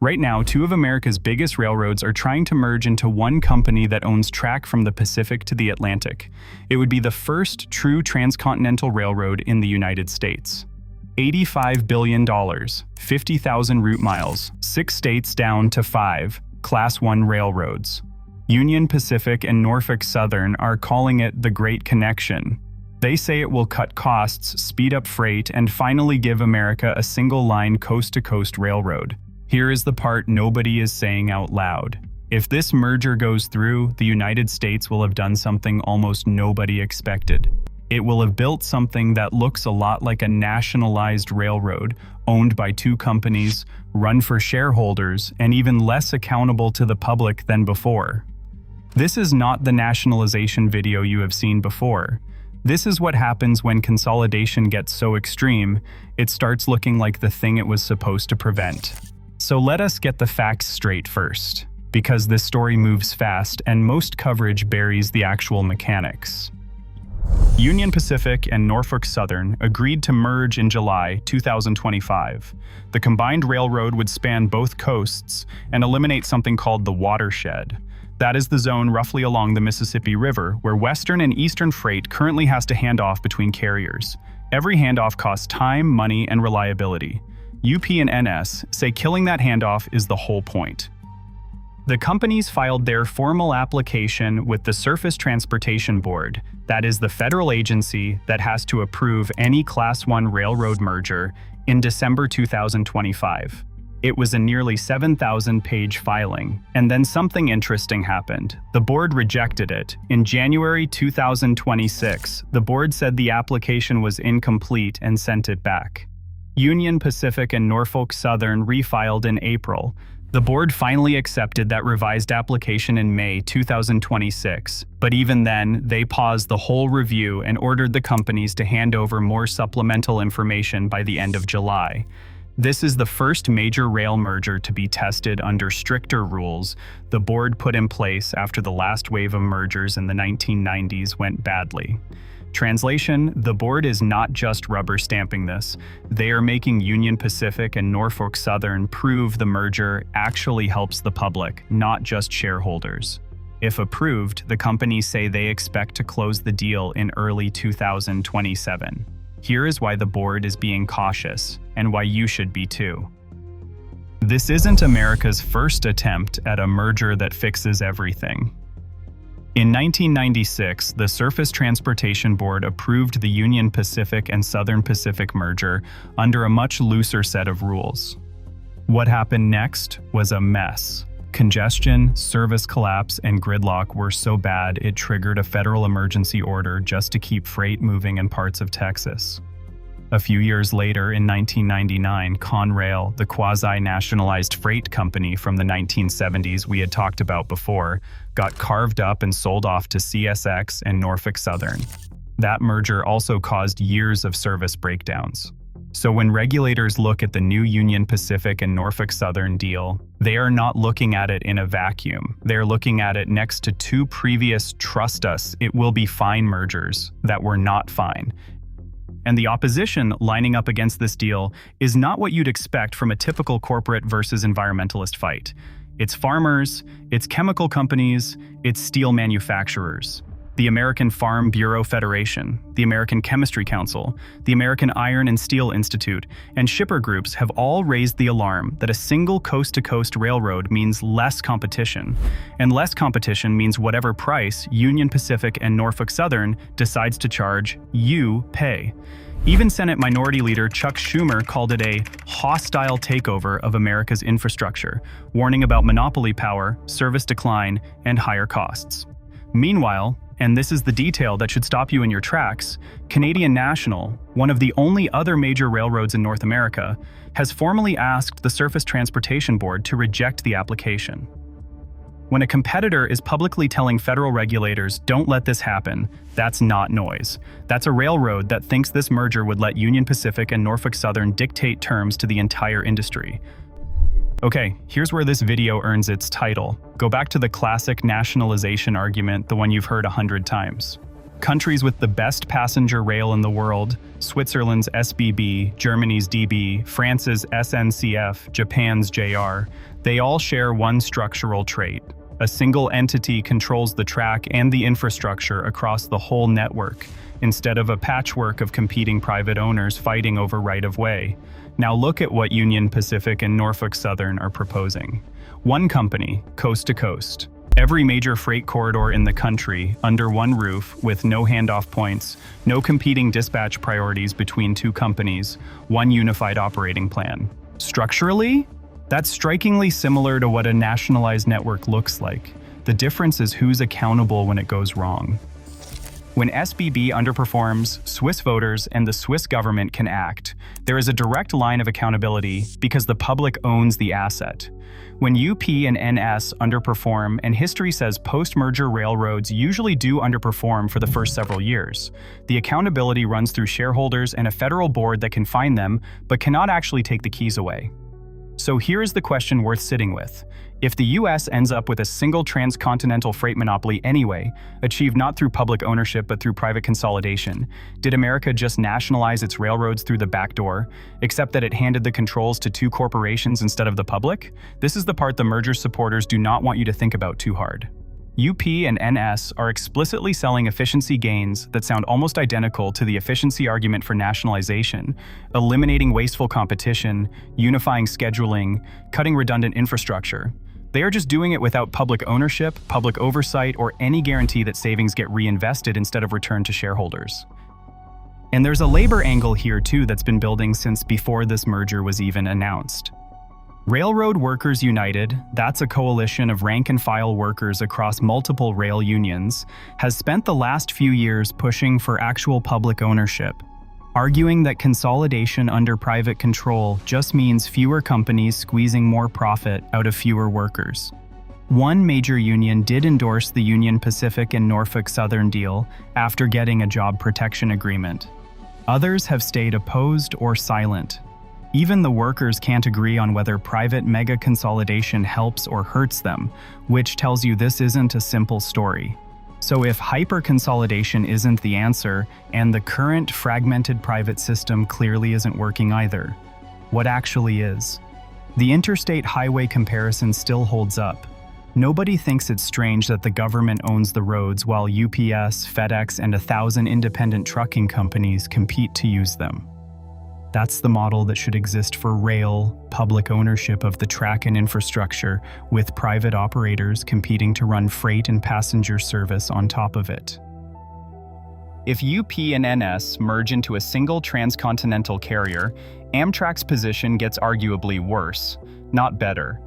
Right now, two of America's biggest railroads are trying to merge into one company that owns track from the Pacific to the Atlantic. It would be the first true transcontinental railroad in the United States. $85 billion, 50,000 route miles, 6 states down to 5, Class 1 railroads. Union Pacific and Norfolk Southern are calling it the Great Connection. They say it will cut costs, speed up freight, and finally give America a single-line coast-to-coast railroad. Here is the part nobody is saying out loud. If this merger goes through, the United States will have done something almost nobody expected. It will have built something that looks a lot like a nationalized railroad, owned by two companies, run for shareholders, and even less accountable to the public than before. This is not the nationalization video you have seen before. This is what happens when consolidation gets so extreme, it starts looking like the thing it was supposed to prevent. So let us get the facts straight first, because this story moves fast and most coverage buries the actual mechanics. Union Pacific and Norfolk Southern agreed to merge in July 2025. The combined railroad would span both coasts and eliminate something called the watershed. That is the zone roughly along the Mississippi River where western and eastern freight currently has to hand off between carriers. Every handoff costs time, money, and reliability. UP and NS say killing that handoff is the whole point. The companies filed their formal application with the Surface Transportation Board, that is the federal agency that has to approve any Class 1 railroad merger, in December 2025. It was a nearly 7,000-page filing, and then something interesting happened. The board rejected it. In January 2026, the board said the application was incomplete and sent it back. Union Pacific and Norfolk Southern refiled in April. The board finally accepted that revised application in May 2026, but even then, they paused the whole review and ordered the companies to hand over more supplemental information by the end of July. This is the first major rail merger to be tested under stricter rules the board put in place after the last wave of mergers in the 1990s went badly. Translation: the board is not just rubber stamping this. They are making Union Pacific and Norfolk Southern prove the merger actually helps the public, not just shareholders. If approved, the companies say they expect to close the deal in early 2027. Here is why the board is being cautious, and why you should be too. This isn't America's first attempt at a merger that fixes everything. In 1996, the Surface Transportation Board approved the Union Pacific and Southern Pacific merger under a much looser set of rules. What happened next was a mess. Congestion, service collapse, and gridlock were so bad it triggered a federal emergency order just to keep freight moving in parts of Texas. A few years later, in 1999, Conrail, the quasi-nationalized freight company from the 1970s we had talked about before, got carved up and sold off to CSX and Norfolk Southern. That merger also caused years of service breakdowns. So when regulators look at the new Union Pacific and Norfolk Southern deal, they are not looking at it in a vacuum. They're looking at it next to two previous "trust us, it will be fine" mergers that were not fine. And the opposition lining up against this deal is not what you'd expect from a typical corporate versus environmentalist fight. It's farmers, it's chemical companies, it's steel manufacturers. The American Farm Bureau Federation, the American Chemistry Council, the American Iron and Steel Institute, and shipper groups have all raised the alarm that a single coast-to-coast railroad means less competition. And less competition means whatever price Union Pacific and Norfolk Southern decides to charge, you pay. Even Senate Minority Leader Chuck Schumer called it a hostile takeover of America's infrastructure, warning about monopoly power, service decline, and higher costs. Meanwhile, and this is the detail that should stop you in your tracks, Canadian National, one of the only other major railroads in North America, has formally asked the Surface Transportation Board to reject the application. When a competitor is publicly telling federal regulators, "Don't let this happen," that's not noise. That's a railroad that thinks this merger would let Union Pacific and Norfolk Southern dictate terms to the entire industry. Okay, here's where this video earns its title. Go back to the classic nationalization argument, the one you've heard 100 times. Countries with the best passenger rail in the world, Switzerland's SBB, Germany's DB, France's SNCF, Japan's JR, they all share one structural trait. A single entity controls the track and the infrastructure across the whole network, instead of a patchwork of competing private owners fighting over right-of-way. Now look at what Union Pacific and Norfolk Southern are proposing. One company, coast to coast. Every major freight corridor in the country, under one roof, with no handoff points, no competing dispatch priorities between two companies, one unified operating plan. Structurally, that's strikingly similar to what a nationalized network looks like. The difference is who's accountable when it goes wrong. When SBB underperforms, Swiss voters and the Swiss government can act. There is a direct line of accountability because the public owns the asset. When UP and NS underperform, and history says post-merger railroads usually do underperform for the first several years, the accountability runs through shareholders and a federal board that can fine them, but cannot actually take the keys away. So here is the question worth sitting with. If the US ends up with a single transcontinental freight monopoly anyway, achieved not through public ownership but through private consolidation, did America just nationalize its railroads through the back door, except that it handed the controls to two corporations instead of the public? This is the part the merger supporters do not want you to think about too hard. UP and NS are explicitly selling efficiency gains that sound almost identical to the efficiency argument for nationalization, eliminating wasteful competition, unifying scheduling, cutting redundant infrastructure. They are just doing it without public ownership, public oversight, or any guarantee that savings get reinvested instead of returned to shareholders. And there's a labor angle here too that's been building since before this merger was even announced. Railroad Workers United, that's a coalition of rank-and-file workers across multiple rail unions, has spent the last few years pushing for actual public ownership, arguing that consolidation under private control just means fewer companies squeezing more profit out of fewer workers. One major union did endorse the Union Pacific and Norfolk Southern deal after getting a job protection agreement. Others have stayed opposed or silent. Even the workers can't agree on whether private mega consolidation helps or hurts them, which tells you this isn't a simple story. So if hyper-consolidation isn't the answer, and the current fragmented private system clearly isn't working either, what actually is? The interstate highway comparison still holds up. Nobody thinks it's strange that the government owns the roads while UPS, FedEx, and 1,000 independent trucking companies compete to use them. That's the model that should exist for rail, public ownership of the track and infrastructure, with private operators competing to run freight and passenger service on top of it. If UP and NS merge into a single transcontinental carrier, Amtrak's position gets arguably worse, not better.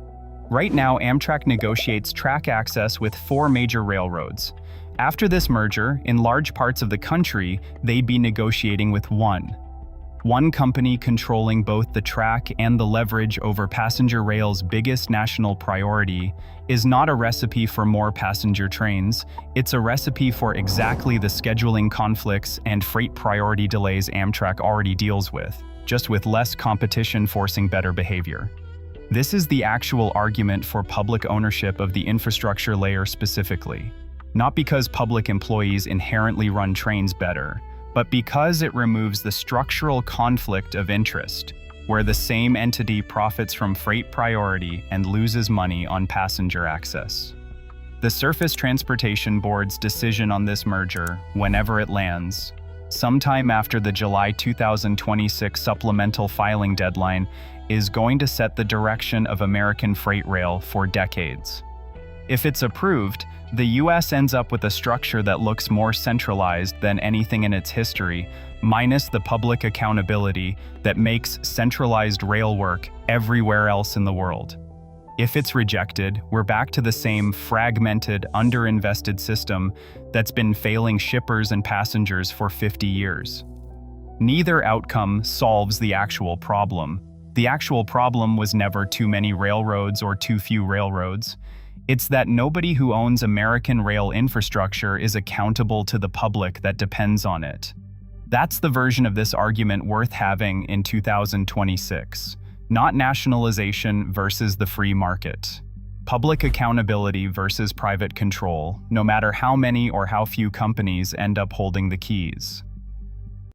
Right now, Amtrak negotiates track access with 4 major railroads. After this merger, in large parts of the country, they'd be negotiating with one company controlling both the track and the leverage over passenger rail's biggest national priority is not a recipe for more passenger trains, it's a recipe for exactly the scheduling conflicts and freight priority delays Amtrak already deals with, just with less competition forcing better behavior. This is the actual argument for public ownership of the infrastructure layer specifically, not because public employees inherently run trains better, but because it removes the structural conflict of interest, where the same entity profits from freight priority and loses money on passenger access. The Surface Transportation Board's decision on this merger, whenever it lands, sometime after the July 2026 supplemental filing deadline, is going to set the direction of American freight rail for decades. If it's approved, the US ends up with a structure that looks more centralized than anything in its history, minus the public accountability that makes centralized rail work everywhere else in the world. If it's rejected, we're back to the same fragmented, underinvested system that's been failing shippers and passengers for 50 years. Neither outcome solves the actual problem. The actual problem was never too many railroads or too few railroads. It's that nobody who owns American rail infrastructure is accountable to the public that depends on it. That's the version of this argument worth having in 2026, not nationalization versus the free market. Public accountability versus private control, no matter how many or how few companies end up holding the keys.